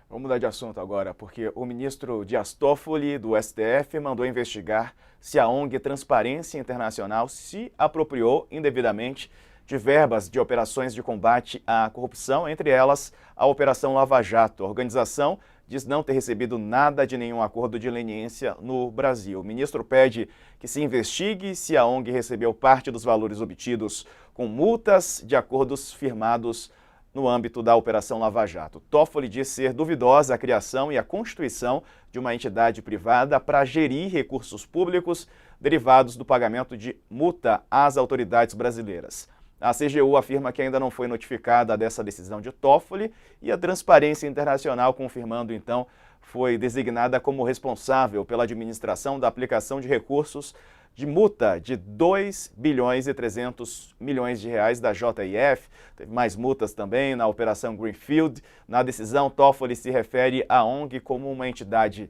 Vamos mudar de assunto agora, porque o ministro Dias Toffoli, do STF, mandou investigar se a ONG Transparência Internacional se apropriou indevidamente de verbas de operações de combate à corrupção, entre elas a Operação Lava Jato. A organização diz não ter recebido nada de nenhum acordo de leniência no Brasil. O ministro pede que se investigue se a ONG recebeu parte dos valores obtidos com multas de acordos firmados no âmbito da Operação Lava Jato. Toffoli diz ser duvidosa a criação e a constituição de uma entidade privada para gerir recursos públicos derivados do pagamento de multa às autoridades brasileiras. A CGU afirma que ainda não foi notificada dessa decisão de Toffoli e a Transparência Internacional, confirmando então, foi designada como responsável pela administração da aplicação de recursos de multa de 2 bilhões e 300 milhões de reais da JIF. Teve mais multas também na Operação Greenfield. Na decisão, Toffoli se refere à ONG como uma entidade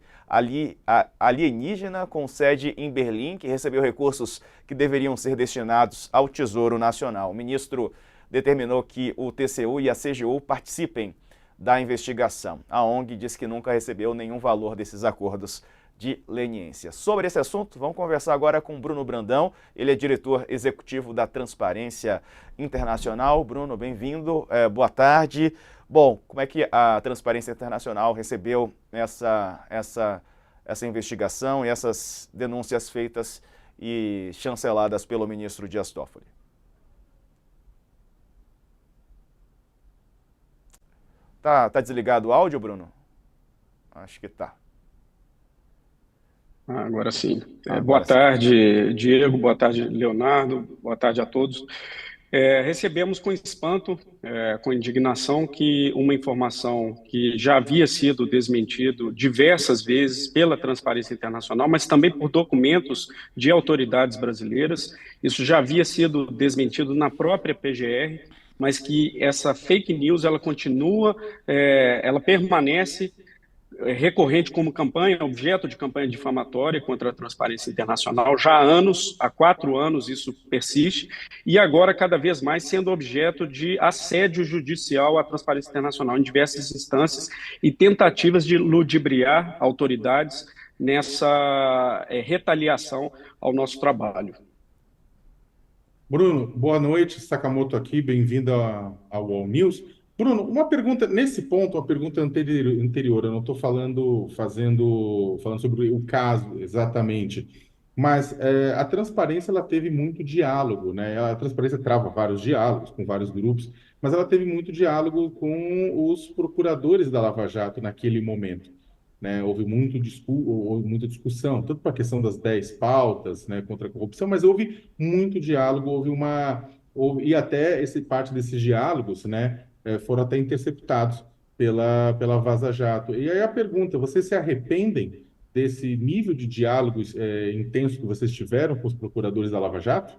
alienígena com sede em Berlim, que recebeu recursos que deveriam ser destinados ao Tesouro Nacional. O ministro determinou que o TCU e a CGU participem da investigação. A ONG diz que nunca recebeu nenhum valor desses acordos de leniência. Sobre esse assunto, vamos conversar agora com Bruno Brandão. Ele é diretor executivo da Transparência Internacional. Bruno, bem-vindo. Boa tarde. Bom, como é que a Transparência Internacional recebeu essa investigação e essas denúncias feitas e chanceladas pelo ministro Dias Toffoli? Tá desligado o áudio, Bruno? Acho que tá. Agora sim. Boa Agora sim. tarde, Diego. Boa tarde, Leonardo. Boa tarde a todos. Recebemos com espanto, com indignação, que uma informação que já havia sido desmentido diversas vezes pela Transparência Internacional, mas também por documentos de autoridades brasileiras, isso já havia sido desmentido na própria PGR, mas que essa fake news, ela continua, ela permanece recorrente como campanha, objeto de campanha difamatória contra a Transparência Internacional. Já há anos, há 4 anos isso persiste, e agora cada vez mais sendo objeto de assédio judicial à Transparência Internacional em diversas instâncias e tentativas de ludibriar autoridades nessa retaliação ao nosso trabalho. Bruno, boa noite. Sakamoto aqui, bem-vindo ao All News. Bruno, uma pergunta, nesse ponto, uma pergunta anterior, eu não estou falando sobre o caso exatamente, mas a transparência ela teve muito diálogo, né? A transparência trava vários diálogos com vários grupos, mas ela teve muito diálogo com os procuradores da Lava Jato naquele momento, né? Houve muita discussão, tanto para a questão das 10 pautas, né, contra a corrupção, mas houve muito diálogo, e até parte desses diálogos, né, foram até interceptados pela Vaza Jato. E aí a pergunta, vocês se arrependem desse nível de diálogos intenso que vocês tiveram com os procuradores da Lava Jato?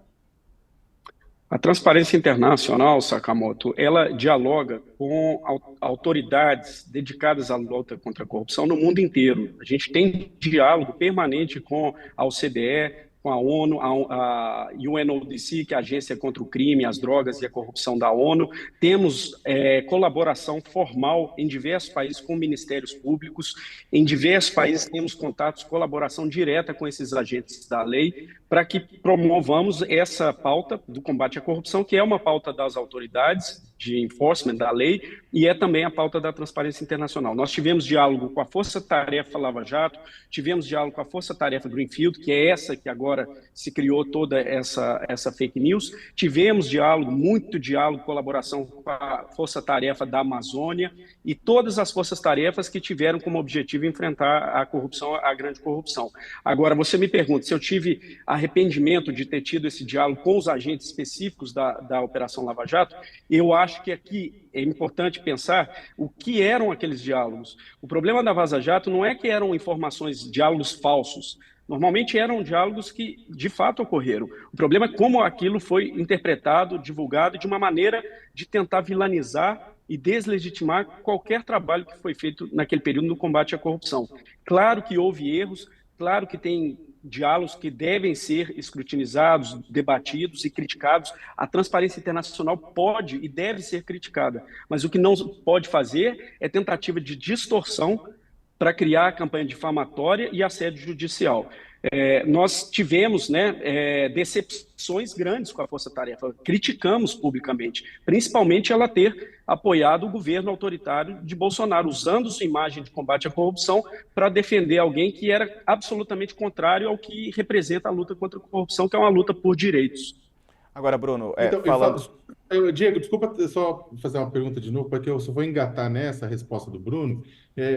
A Transparência Internacional, Sakamoto, ela dialoga com autoridades dedicadas à luta contra a corrupção no mundo inteiro. A gente tem diálogo permanente com a OCDE, com a ONU, a UNODC, que é a Agência contra o Crime, as Drogas e a Corrupção da ONU. Temos colaboração formal em diversos países com ministérios públicos. Em diversos países temos contatos, colaboração direta com esses agentes da lei, para que promovamos essa pauta do combate à corrupção, que é uma pauta das autoridades de enforcement da lei e é também a pauta da Transparência Internacional. Nós tivemos diálogo com a Força Tarefa Lava Jato, tivemos diálogo com a Força Tarefa Greenfield, que é essa que agora se criou toda essa fake news. Tivemos diálogo, muito diálogo, colaboração com a Força Tarefa da Amazônia e todas as forças-tarefas que tiveram como objetivo enfrentar a corrupção, a grande corrupção. Agora, você me pergunta se eu tive arrependimento de ter tido esse diálogo com os agentes específicos da Operação Lava Jato. Eu acho que aqui é importante pensar o que eram aqueles diálogos. O problema da Vaza Jato não é que eram informações, diálogos falsos. Normalmente eram diálogos que, de fato, ocorreram. O problema é como aquilo foi interpretado, divulgado, de uma maneira de tentar vilanizar e deslegitimar qualquer trabalho que foi feito naquele período no combate à corrupção. Claro que houve erros, claro que tem diálogos que devem ser escrutinizados, debatidos e criticados. A transparência internacional pode e deve ser criticada, mas o que não pode fazer é tentativa de distorção para criar a campanha difamatória e assédio judicial. Nós tivemos, né, decepções grandes com a Força Tarefa, criticamos publicamente, principalmente ela ter apoiado o governo autoritário de Bolsonaro, usando sua imagem de combate à corrupção para defender alguém que era absolutamente contrário ao que representa a luta contra a corrupção, que é uma luta por direitos. Agora, Bruno, Então, falando... Diego, desculpa só fazer uma pergunta de novo, porque eu só vou engatar nessa resposta do Bruno.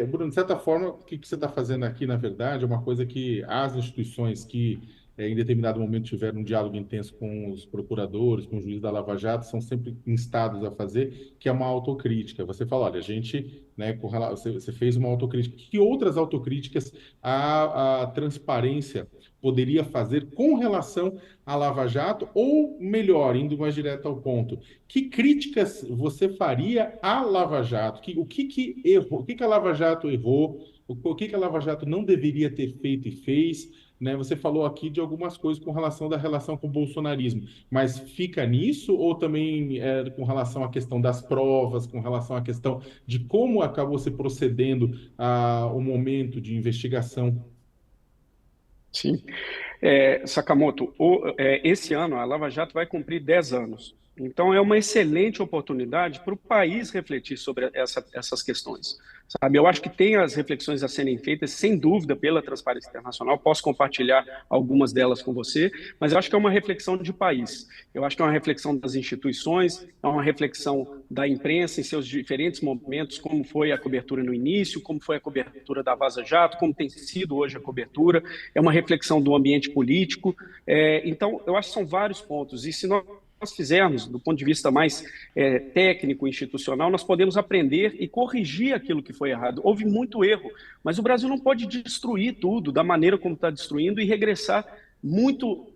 Bruno, de certa forma, o que você está fazendo aqui, na verdade, é uma coisa que as instituições que, em determinado momento, tiveram um diálogo intenso com os procuradores, com o juiz da Lava Jato, são sempre instados a fazer, que é uma autocrítica. Você fala, olha, a gente, né, você fez uma autocrítica. Que outras autocríticas a transparência poderia fazer com relação à Lava Jato? Ou, melhor, indo mais direto ao ponto, que críticas você faria à Lava Jato? O que errou? O que a Lava Jato errou? O que a Lava Jato não deveria ter feito e fez? Né? Você falou aqui de algumas coisas com relação da relação com o bolsonarismo, mas fica nisso ou também com relação à questão das provas, com relação à questão de como acabou se procedendo o momento de investigação? Sim. Sakamoto, esse ano a Lava Jato vai cumprir 10 anos. Então é uma excelente oportunidade para o país refletir sobre essas questões. Sabe? Eu acho que tem as reflexões a serem feitas, sem dúvida, pela Transparência Internacional. Posso compartilhar algumas delas com você, mas eu acho que é uma reflexão de país. Eu acho que é uma reflexão das instituições, é uma reflexão da imprensa em seus diferentes momentos, como foi a cobertura no início, como foi a cobertura da Vaza Jato, como tem sido hoje a cobertura. É uma reflexão do ambiente político. Então, eu acho que são vários pontos. E se nós fizermos, do ponto de vista mais técnico, institucional, nós podemos aprender e corrigir aquilo que foi errado. Houve muito erro, mas o Brasil não pode destruir tudo da maneira como está destruindo e regressar muito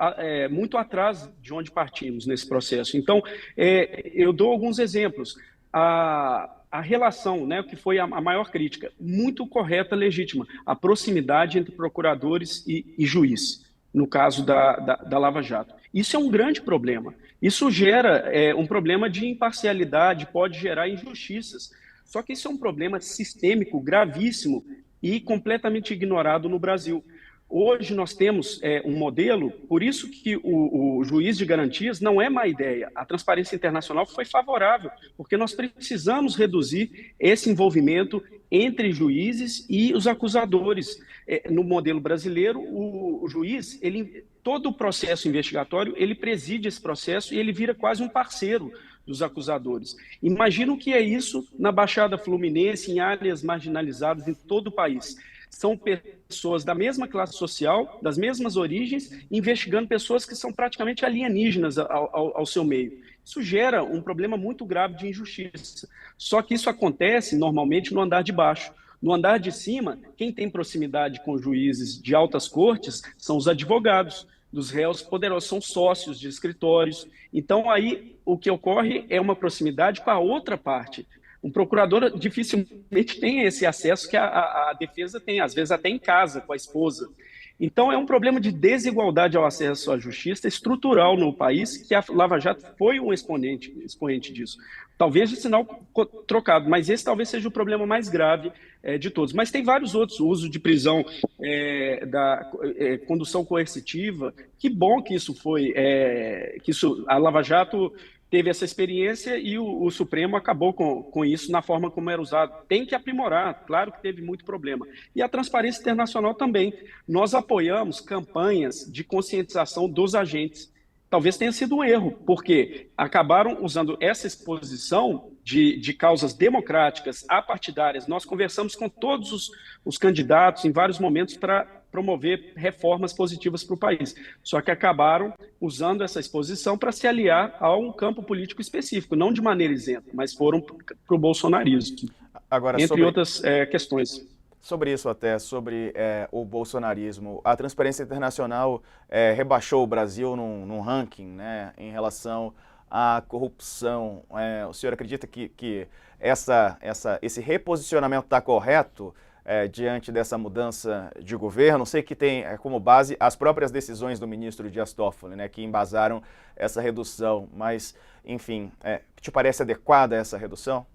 atrás de onde partimos nesse processo. Então, eu dou alguns exemplos. A relação, né, que foi a maior crítica, muito correta, legítima, a proximidade entre procuradores e juiz, no caso da Lava Jato. Isso é um grande problema. Isso gera um problema de imparcialidade, pode gerar injustiças. Só que isso é um problema sistêmico, gravíssimo e completamente ignorado no Brasil. Hoje nós temos um modelo, por isso que o juiz de garantias não é má ideia. A Transparência Internacional foi favorável, porque nós precisamos reduzir esse envolvimento entre juízes e os acusadores. No modelo brasileiro, o juiz, todo o processo investigatório, ele preside esse processo e ele vira quase um parceiro dos acusadores. Imagina o que é isso na Baixada Fluminense, em áreas marginalizadas em todo o país. São pessoas da mesma classe social, das mesmas origens, investigando pessoas que são praticamente alienígenas ao seu meio. Isso gera um problema muito grave de injustiça. Só que isso acontece normalmente no andar de baixo. No andar de cima, quem tem proximidade com juízes de altas cortes são os advogados dos réus poderosos, são sócios de escritórios. Então, aí, o que ocorre é uma proximidade com a outra parte. Um procurador dificilmente tem esse acesso que a defesa tem, às vezes até em casa, com a esposa. Então, é um problema de desigualdade ao acesso à justiça estrutural no país, que a Lava Jato foi um expoente disso. Talvez de sinal trocado, mas esse talvez seja o problema mais grave de todos. Mas tem vários outros, o uso de prisão, condução coercitiva. Que bom que isso foi, a Lava Jato teve essa experiência e o Supremo acabou com isso na forma como era usado. Tem que aprimorar, claro que teve muito problema. E a Transparência Internacional também. Nós apoiamos campanhas de conscientização dos agentes. Talvez tenha sido um erro, porque acabaram usando essa exposição de causas democráticas, apartidárias. Nós conversamos com todos os candidatos em vários momentos para promover reformas positivas para o país. Só que acabaram usando essa exposição para se aliar a um campo político específico, não de maneira isenta, mas foram para o bolsonarismo, Agora, entre outras questões. Sobre isso até, sobre o bolsonarismo, a Transparência Internacional rebaixou o Brasil num ranking, né, em relação à corrupção. O senhor acredita que esse reposicionamento está correto? diante dessa mudança de governo? Sei que tem como base as próprias decisões do ministro Dias Toffoli, né, que embasaram essa redução, mas, enfim, te parece adequada essa redução?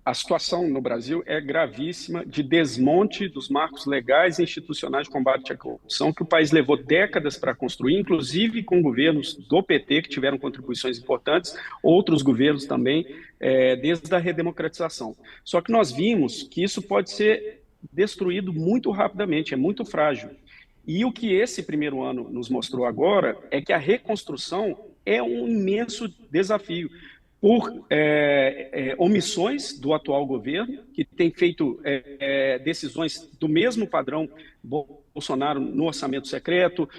A situação no Brasil é gravíssima de desmonte dos marcos legais e institucionais de combate à corrupção, que o país levou décadas para construir, inclusive com governos do PT, que tiveram contribuições importantes, outros governos também, desde a redemocratização. Só que nós vimos que isso pode ser destruído muito rapidamente, é muito frágil. E o que esse primeiro ano nos mostrou agora é que a reconstrução é um imenso desafio, por omissões do atual governo, que tem feito decisões do mesmo padrão Bolsonaro no orçamento secreto,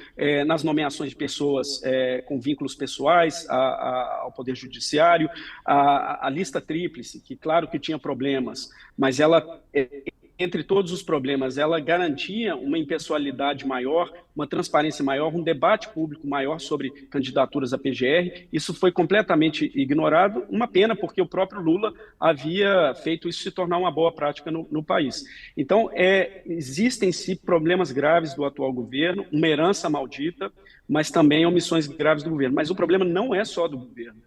nas nomeações de pessoas com vínculos pessoais ao Poder Judiciário, a lista tríplice, que claro que tinha problemas, mas ela... Entre todos os problemas, ela garantia uma impessoalidade maior, uma transparência maior, um debate público maior sobre candidaturas à PGR. Isso foi completamente ignorado, uma pena, porque o próprio Lula havia feito isso se tornar uma boa prática no país. Então, existem sim problemas graves do atual governo, uma herança maldita, mas também omissões graves do governo. Mas o problema não é só do governo.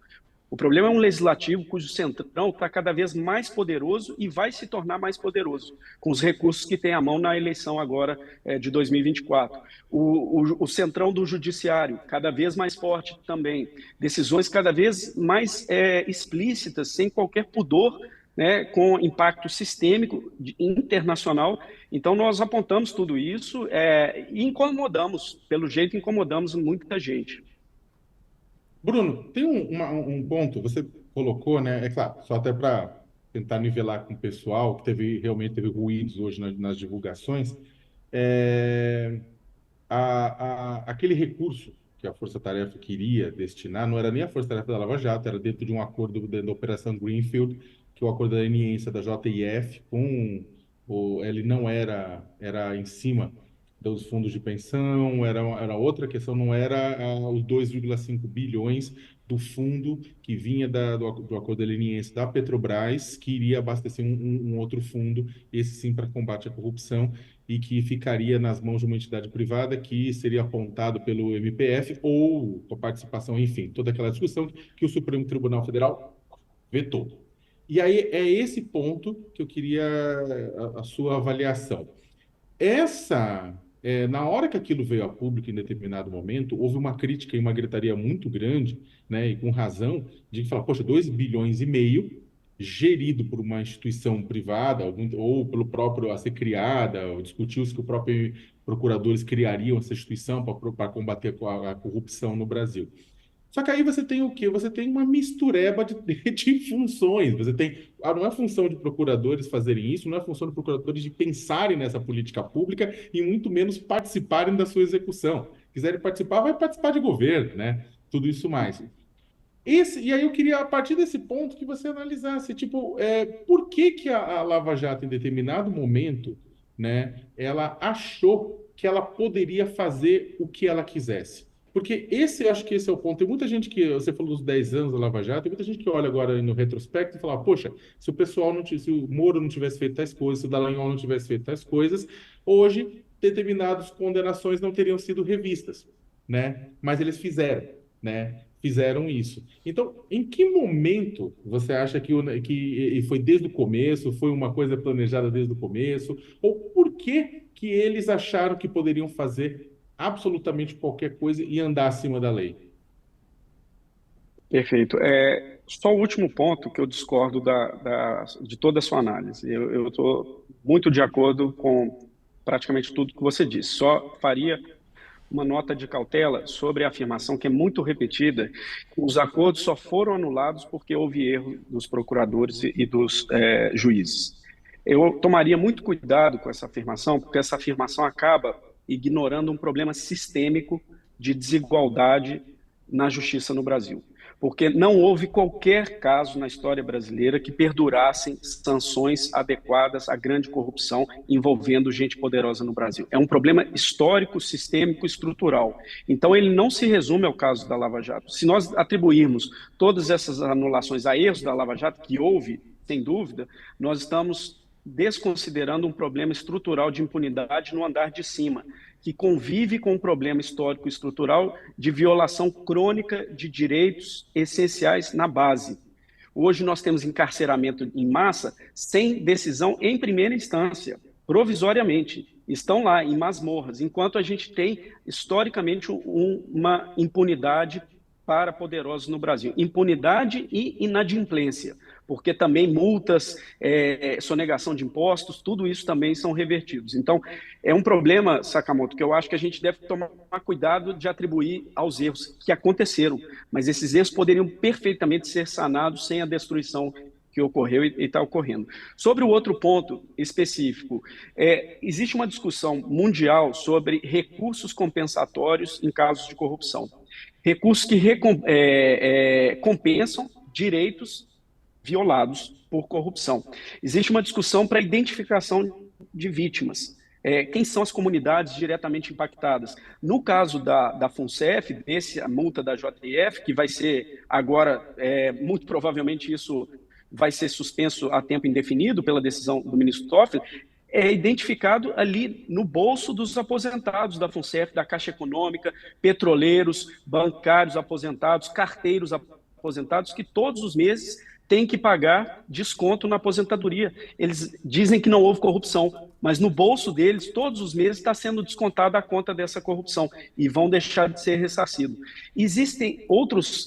O problema é um legislativo cujo centrão está cada vez mais poderoso e vai se tornar mais poderoso, com os recursos que tem à mão na eleição agora de 2024. O centrão do judiciário, cada vez mais forte também. Decisões cada vez mais explícitas, sem qualquer pudor, né, com impacto sistêmico internacional. Então, nós apontamos tudo isso e incomodamos, pelo jeito, incomodamos muita gente. Bruno, tem um ponto, você colocou, né? É claro, só até para tentar nivelar com o pessoal, que realmente teve ruídos hoje nas divulgações. Aquele recurso que a Força Tarefa queria destinar não era nem a Força Tarefa da Lava Jato, era dentro de um acordo dentro da Operação Greenfield, que é o acordo da leniência da JIF ele não era em cima dos fundos de pensão, era outra questão, não era os 2,5 bilhões do fundo que vinha do acordo de leniência da Petrobras, que iria abastecer um outro fundo, esse sim para combate à corrupção, e que ficaria nas mãos de uma entidade privada que seria apontado pelo MPF ou com a participação, enfim, toda aquela discussão que o Supremo Tribunal Federal vetou. E aí é esse ponto que eu queria a sua avaliação. Na hora que aquilo veio a público em determinado momento, houve uma crítica e uma gritaria muito grande, né, e com razão, de falar, poxa, 2,5 bilhões gerido por uma instituição privada ou pelo próprio a ser criada, ou discutiu-se que os próprios procuradores criariam essa instituição para combater a corrupção no Brasil. Só que aí você tem o quê? Você tem uma mistureba de funções. Você tem, não é função de procuradores fazerem isso, não é função de procuradores de pensarem nessa política pública e muito menos participarem da sua execução. Quiserem participar, vai participar de governo, né? Tudo isso mais. E aí eu queria, a partir desse ponto, que você analisasse, por que a Lava Jato, em determinado momento, né, ela achou que ela poderia fazer o que ela quisesse? Porque acho que esse é o ponto. Tem muita gente você falou dos 10 anos da Lava Jato, tem muita gente que olha agora no retrospecto e fala, poxa, se o Moro não tivesse feito tais coisas, se o Dallagnol não tivesse feito tais coisas, hoje determinadas condenações não teriam sido revistas, né? Mas eles fizeram, né? Fizeram isso. Então, em que momento você acha que foi desde o começo, foi uma coisa planejada desde o começo, ou por que eles acharam que poderiam fazer absolutamente qualquer coisa e andar acima da lei? Perfeito. Só o último ponto que eu discordo de toda a sua análise. Eu estou muito de acordo com praticamente tudo que você disse. Só faria uma nota de cautela sobre a afirmação que é muito repetida, que os acordos só foram anulados porque houve erro dos procuradores e dos juízes. Eu tomaria muito cuidado com essa afirmação, porque essa afirmação acaba ignorando um problema sistêmico de desigualdade na justiça no Brasil. Porque não houve qualquer caso na história brasileira que perdurassem sanções adequadas à grande corrupção envolvendo gente poderosa no Brasil. É um problema histórico, sistêmico, estrutural. Então, ele não se resume ao caso da Lava Jato. Se nós atribuirmos todas essas anulações a erros da Lava Jato, que houve, sem dúvida, nós estamos desconsiderando um problema estrutural de impunidade no andar de cima, que convive com um problema histórico e estrutural de violação crônica de direitos essenciais na base. Hoje nós temos encarceramento em massa sem decisão em primeira instância, provisoriamente. Estão lá em masmorras, enquanto a gente tem, historicamente, uma impunidade para poderosos no Brasil. Impunidade e inadimplência, porque também multas, sonegação de impostos, tudo isso também são revertidos. Então, é um problema, Sakamoto, que eu acho que a gente deve tomar cuidado de atribuir aos erros que aconteceram, mas esses erros poderiam perfeitamente ser sanados sem a destruição que ocorreu e está ocorrendo. Sobre o outro ponto específico, existe uma discussão mundial sobre recursos compensatórios em casos de corrupção. Recursos que compensam direitos violados por corrupção. Existe uma discussão para a identificação de vítimas. Quem são as comunidades diretamente impactadas? No caso da FUNCEF, a multa da JF, que vai ser agora, muito provavelmente isso vai ser suspenso a tempo indefinido pela decisão do ministro Toffoli, é identificado ali no bolso dos aposentados da FUNCEF, da Caixa Econômica, petroleiros, bancários aposentados, carteiros aposentados, que todos os meses têm que pagar desconto na aposentadoria. Eles dizem que não houve corrupção, mas no bolso deles, todos os meses, está sendo descontada a conta dessa corrupção e vão deixar de ser ressarcidos. Existem outros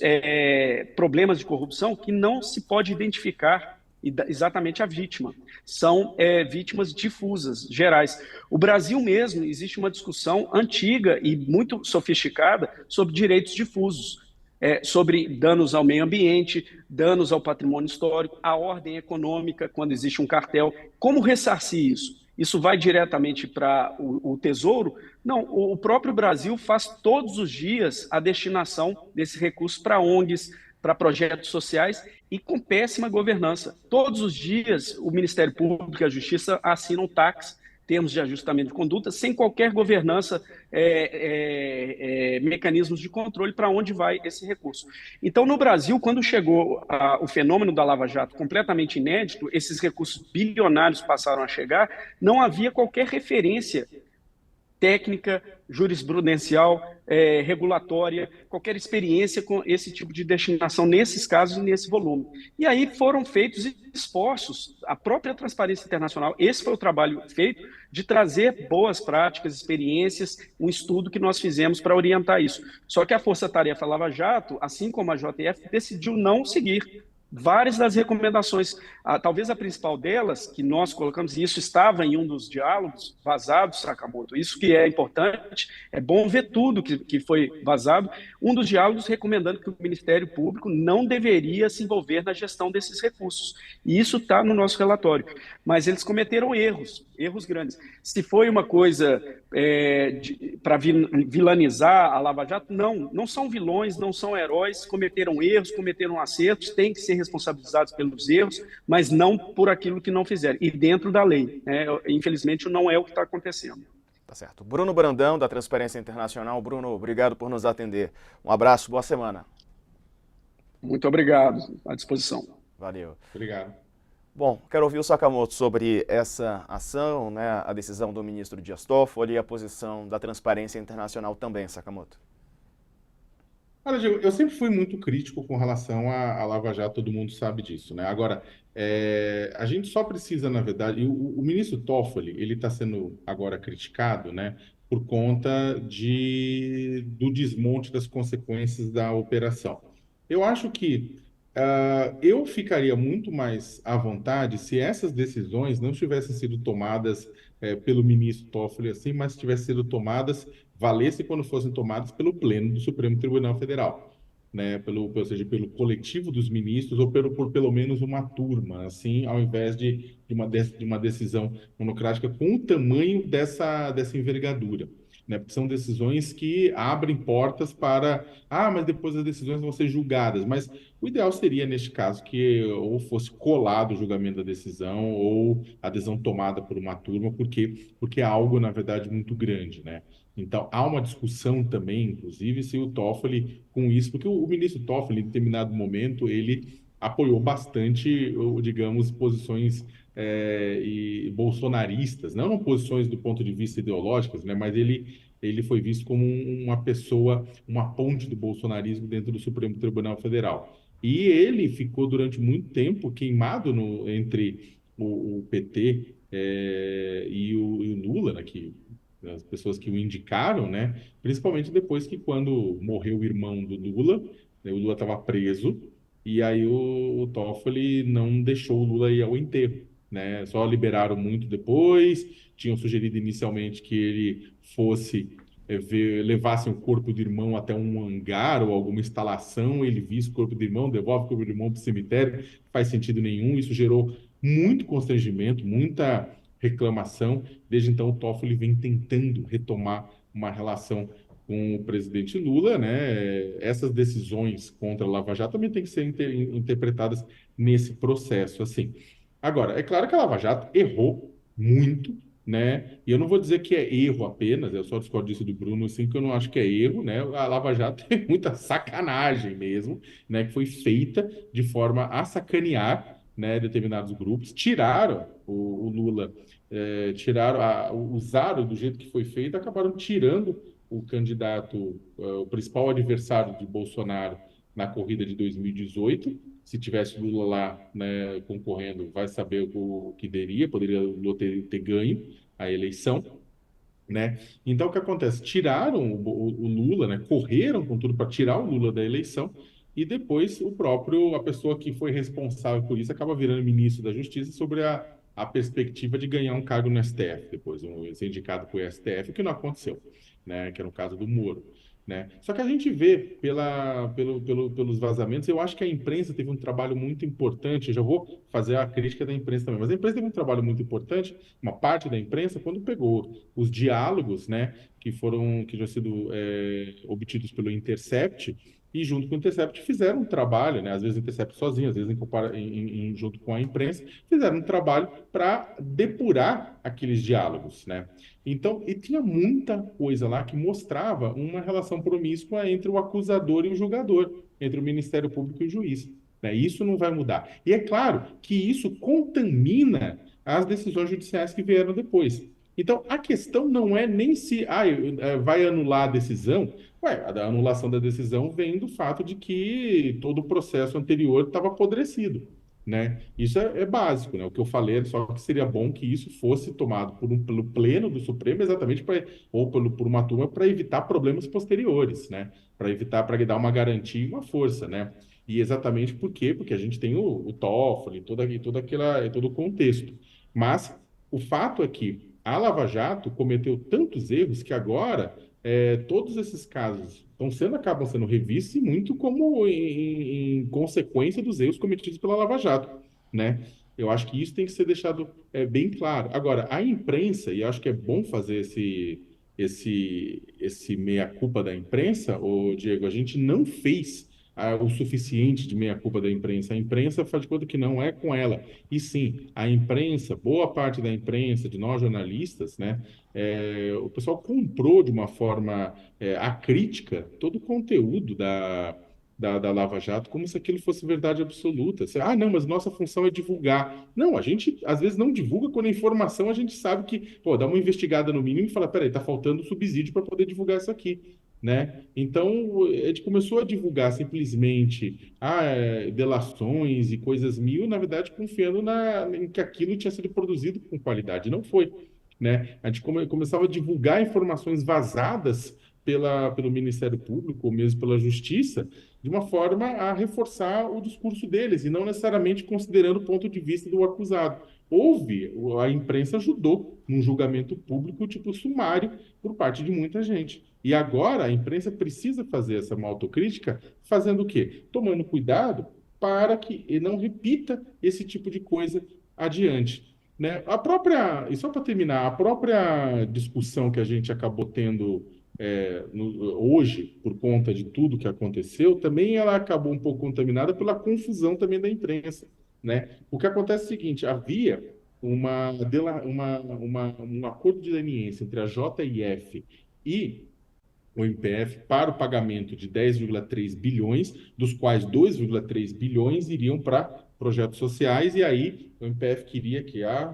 problemas de corrupção que não se pode identificar exatamente a vítima. São vítimas difusas, gerais. O Brasil mesmo, existe uma discussão antiga e muito sofisticada sobre direitos difusos, sobre danos ao meio ambiente, danos ao patrimônio histórico, à ordem econômica, quando existe um cartel. Como ressarcir isso? Isso vai diretamente para o Tesouro? Não, o próprio Brasil faz todos os dias a destinação desse recurso para ONGs, para projetos sociais e com péssima governança. Todos os dias o Ministério Público e a Justiça assinam taxas, termos de ajustamento de conduta, sem qualquer governança, mecanismos de controle para onde vai esse recurso. Então, no Brasil, quando chegou o fenômeno da Lava Jato completamente inédito, esses recursos bilionários passaram a chegar, não havia qualquer referência técnica, jurisprudencial, regulatória, qualquer experiência com esse tipo de destinação nesses casos e nesse volume. E aí foram feitos esforços, a própria Transparência Internacional, esse foi o trabalho feito de trazer boas práticas, experiências, um estudo que nós fizemos para orientar isso. Só que a Força Tarefa Lava Jato, assim como a JF, decidiu não seguir várias das recomendações, talvez a principal delas, que nós colocamos, e isso estava em um dos diálogos vazados, Sakamoto, isso que é importante, é bom ver tudo que foi vazado, um dos diálogos recomendando que o Ministério Público não deveria se envolver na gestão desses recursos, e isso está no nosso relatório, mas eles cometeram erros grandes. Se foi uma coisa para vilanizar a Lava Jato, não são vilões, não são heróis, cometeram erros, cometeram acertos, têm que ser responsabilizados pelos erros, mas não por aquilo que não fizeram, e dentro da lei. Infelizmente, não é o que está acontecendo. Tá certo. Bruno Brandão, da Transparência Internacional. Bruno, obrigado por nos atender. Um abraço, boa semana. Muito obrigado, à disposição. Valeu. Obrigado. Bom, quero ouvir o Sakamoto sobre essa ação, né, a decisão do ministro Dias Toffoli e a posição da Transparência Internacional também, Sakamoto. Olha, Diego, eu sempre fui muito crítico com relação à Lava Jato, todo mundo sabe disso, né? Agora, a gente só precisa, na verdade, e o ministro Toffoli, ele está sendo agora criticado, né, por conta do desmonte das consequências da operação. Eu acho que eu ficaria muito mais à vontade se essas decisões não tivessem sido tomadas pelo ministro Toffoli, assim, mas tivessem sido tomadas, valesse quando fossem tomadas pelo Pleno do Supremo Tribunal Federal, né? Ou seja, pelo coletivo dos ministros ou por pelo menos uma turma, assim, ao invés de uma decisão monocrática com o tamanho dessa envergadura. Né? Porque são decisões que abrem portas para... mas depois as decisões vão ser julgadas. Mas o ideal seria, neste caso, que ou fosse colado o julgamento da decisão ou a decisão tomada por uma turma, porque é algo, na verdade, muito grande, né? Então, há uma discussão também, inclusive, se o Toffoli, com isso... Porque o ministro Toffoli, em determinado momento, ele apoiou bastante, digamos, posições e bolsonaristas, não posições do ponto de vista ideológicas, né, mas ele foi visto como uma pessoa, uma ponte do bolsonarismo dentro do Supremo Tribunal Federal. E ele ficou durante muito tempo queimado entre o PT e o Lula, né, as pessoas que o indicaram, né, principalmente depois que quando morreu o irmão do Lula, né, o Lula estava preso, e aí o Toffoli não deixou o Lula ir ao enterro, né? Só liberaram muito depois. Tinham sugerido inicialmente que ele fosse levasse o corpo do irmão até um hangar ou alguma instalação, ele visse o corpo do irmão, devolve o corpo do irmão para o cemitério, não faz sentido nenhum. Isso gerou muito constrangimento, muita reclamação. Desde então, o Toffoli vem tentando retomar uma relação com o presidente Lula, né? Essas decisões contra a Lava Jato também têm que ser interpretadas nesse processo, assim. Agora, é claro que a Lava Jato errou muito, né? E eu não vou dizer que é erro apenas, eu só discordo disso do Bruno, assim, que eu não acho que é erro, né? A Lava Jato tem muita sacanagem mesmo, né? Que foi feita de forma a sacanear, né, determinados grupos, tiraram o Lula, usaram do jeito que foi feito, acabaram tirando o candidato, o principal adversário de Bolsonaro na corrida de 2018. Se tivesse Lula lá, né, concorrendo, vai saber o que daria, poderia Lula ter ganho a eleição, né? Então, o que acontece? Tiraram o Lula, né? Correram com tudo para tirar o Lula da eleição e depois a pessoa que foi responsável por isso acaba virando ministro da Justiça sobre a perspectiva de ganhar um cargo no STF, depois ser indicado para o STF, o que não aconteceu, né? Que era o caso do Moro. Né? Só que a gente vê pelos vazamentos, eu acho que a imprensa teve um trabalho muito importante. Eu já vou fazer a crítica da imprensa também, mas a imprensa teve um trabalho muito importante, uma parte da imprensa, quando pegou os diálogos, né, que já sido obtidos pelo Intercept, e junto com o Intercept fizeram um trabalho, né, às vezes o Intercept sozinho, às vezes junto com a imprensa, fizeram um trabalho para depurar aqueles diálogos, né? Então, e tinha muita coisa lá que mostrava uma relação promíscua entre o acusador e o julgador, entre o Ministério Público e o juiz, né? Isso não vai mudar. E é claro que isso contamina as decisões judiciais que vieram depois. Então, a questão não é nem se vai anular a decisão. Ué, a anulação da decisão vem do fato de que todo o processo anterior estava apodrecido, né? Isso é básico, né? O que eu falei é só que seria bom que isso fosse tomado pelo Pleno do Supremo, exatamente por uma turma para evitar problemas posteriores, né? Para dar uma garantia e uma força, né? E exatamente por quê? Porque a gente tem o Toffoli, todo o contexto. Mas o fato é que a Lava Jato cometeu tantos erros que agora todos esses casos acabam sendo revistos e muito como em consequência dos erros cometidos pela Lava Jato, né? Eu acho que isso tem que ser deixado bem claro. Agora, a imprensa, e acho que é bom fazer esse meia-culpa da imprensa, Diego, a gente não fez o suficiente de meia-culpa da imprensa. A imprensa faz de conta que não é com ela. E sim, a imprensa, boa parte da imprensa, de nós jornalistas, né, o pessoal comprou de uma forma acrítica todo o conteúdo da Lava Jato, como se aquilo fosse verdade absoluta. Não, mas nossa função é divulgar. Não, a gente às vezes não divulga quando a informação a gente sabe que, pô, dá uma investigada no mínimo e fala, peraí, tá faltando subsídio para poder divulgar isso aqui. Né? Então, a gente começou a divulgar simplesmente delações e coisas mil, na verdade, confiando em que aquilo tinha sido produzido com qualidade. Não foi, né? A gente começava a divulgar informações vazadas pelo Ministério Público, ou mesmo pela Justiça, de uma forma a reforçar o discurso deles, e não necessariamente considerando o ponto de vista do acusado. A imprensa ajudou num julgamento público, tipo sumário, por parte de muita gente. E agora a imprensa precisa fazer essa autocrítica, fazendo o quê? Tomando cuidado para que ele não repita esse tipo de coisa adiante. Né? E só para terminar, a própria discussão que a gente acabou tendo hoje, por conta de tudo que aconteceu, também ela acabou um pouco contaminada pela confusão também da imprensa. Né? O que acontece é o seguinte, havia um acordo de leniência entre a JF e o MPF para o pagamento de 10,3 bilhões, dos quais 2,3 bilhões iriam para projetos sociais, e aí o MPF queria que a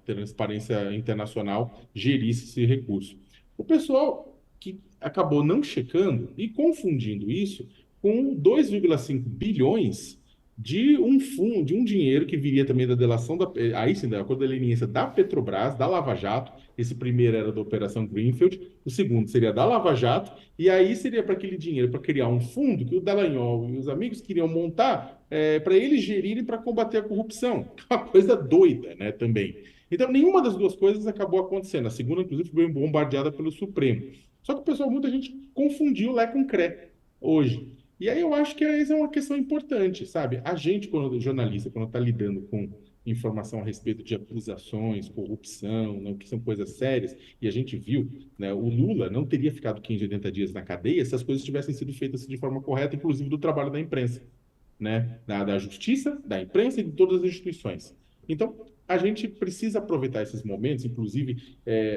Transparência Internacional gerisse esse recurso. O pessoal que acabou não checando e confundindo isso com 2,5 bilhões de um fundo, de um dinheiro que viria também da delação aí sim, da acordo da leniência da Petrobras, da Lava Jato. Esse primeiro era da Operação Greenfield, o segundo seria da Lava Jato, e aí seria para aquele dinheiro para criar um fundo que o Dallagnol e os amigos queriam montar para eles gerirem para combater a corrupção. Uma coisa doida, né, também. Então, nenhuma das duas coisas acabou acontecendo. A segunda, inclusive, foi bombardeada pelo Supremo. Só que o pessoal, muita gente confundiu Lé com Cré hoje. E aí eu acho que essa é uma questão importante, sabe? A gente, quando jornalista, quando está lidando com informação a respeito de acusações, corrupção, né, que são coisas sérias, e a gente viu, né, o Lula não teria ficado 15, 80 dias na cadeia se as coisas tivessem sido feitas de forma correta, inclusive do trabalho da imprensa, né? Da justiça, da imprensa e de todas as instituições. Então, a gente precisa aproveitar esses momentos, inclusive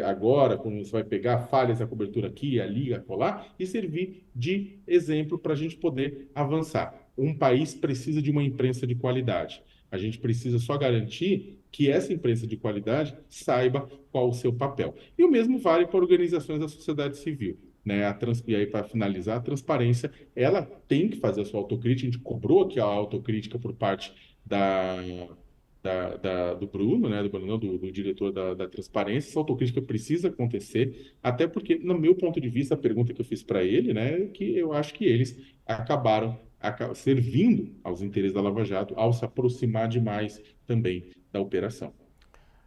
agora, quando você vai pegar falhas da cobertura aqui, ali, acolá, e servir de exemplo para a gente poder avançar. Um país precisa de uma imprensa de qualidade. A gente precisa só garantir que essa imprensa de qualidade saiba qual o seu papel. E o mesmo vale para organizações da sociedade civil. Né? E aí, para finalizar, a transparência, ela tem que fazer a sua autocrítica. A gente cobrou aqui a autocrítica por parte do Bruno, né, do diretor da Transparência. Essa autocrítica precisa acontecer, até porque, no meu ponto de vista, a pergunta que eu fiz para ele, né, é que eu acho que eles acabaram servindo aos interesses da Lava Jato ao se aproximar demais também da operação.